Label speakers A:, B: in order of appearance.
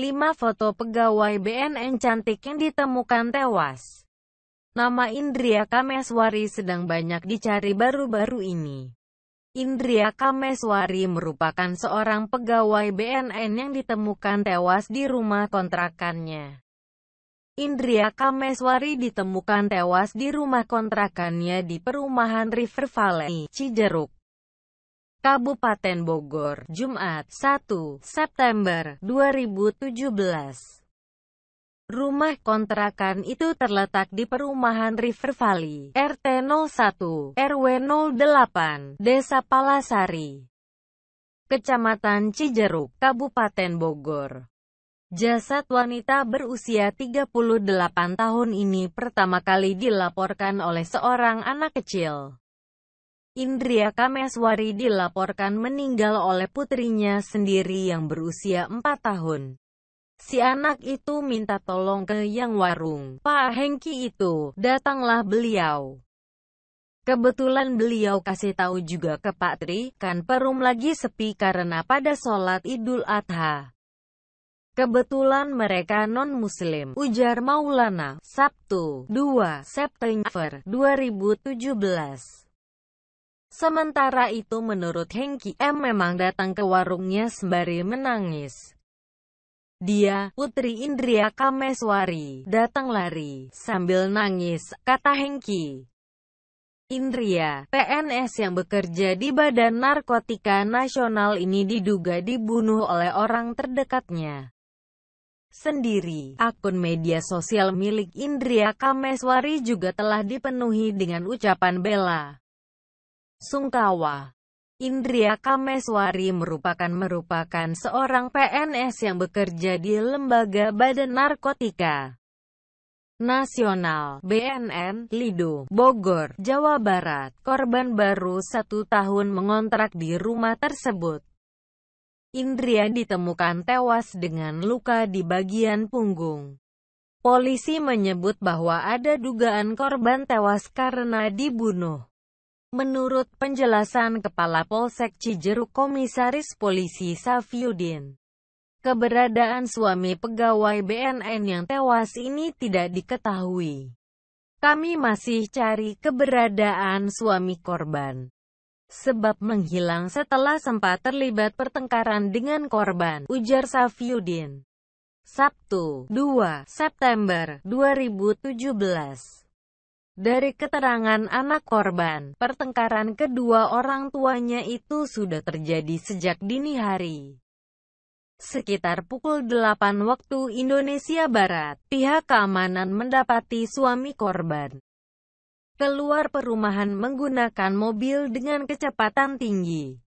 A: 5 foto pegawai BNN cantik yang ditemukan tewas. Nama Indria Kameswari sedang banyak dicari baru-baru ini. Indria Kameswari merupakan seorang pegawai BNN yang ditemukan tewas di rumah kontrakannya. Indria Kameswari ditemukan tewas di rumah kontrakannya di perumahan River Valley, Cijeruk, Kabupaten Bogor, Jumat, 1 September 2017. Rumah kontrakan itu terletak di perumahan River Valley, RT 01, RW 08, Desa Palasari, Kecamatan Cijeruk, Kabupaten Bogor. Jasad wanita berusia 38 tahun ini pertama kali dilaporkan oleh seorang anak kecil. Indria Kameswari dilaporkan meninggal oleh putrinya sendiri yang berusia 4 tahun. Si anak itu minta tolong ke yang warung Pak Hengki itu, datanglah beliau. Kebetulan beliau kasih tahu juga ke Pak Tri, kan perum lagi sepi karena pada sholat Idul Adha. Kebetulan mereka non-muslim, ujar Maulana, Sabtu, 2 September 2017. Sementara itu menurut Hengki M memang datang ke warungnya sembari menangis. Dia, putri Indria Kameswari, datang lari, sambil nangis, kata Hengki. Indria, PNS yang bekerja di Badan Narkotika Nasional ini diduga dibunuh oleh orang terdekatnya sendiri. Akun media sosial milik Indria Kameswari juga telah dipenuhi dengan ucapan bela sungkawa. Indria Kameswari merupakan seorang PNS yang bekerja di Lembaga Badan Narkotika Nasional, BNN, Lido, Bogor, Jawa Barat. Korban baru 1 tahun mengontrak di rumah tersebut. Indria ditemukan tewas dengan luka di bagian punggung. Polisi menyebut bahwa ada dugaan korban tewas karena dibunuh. Menurut penjelasan Kepala Polsek Cijeruk Komisaris Polisi Safiuddin, keberadaan suami pegawai BNN yang tewas ini tidak diketahui. Kami masih cari keberadaan suami korban, sebab menghilang setelah sempat terlibat pertengkaran dengan korban, ujar Safiuddin. Sabtu, 2 September 2017. Dari keterangan anak korban, pertengkaran kedua orang tuanya itu sudah terjadi sejak dini hari. Sekitar pukul 8 waktu Indonesia Barat, pihak keamanan mendapati suami korban keluar perumahan menggunakan mobil dengan kecepatan tinggi.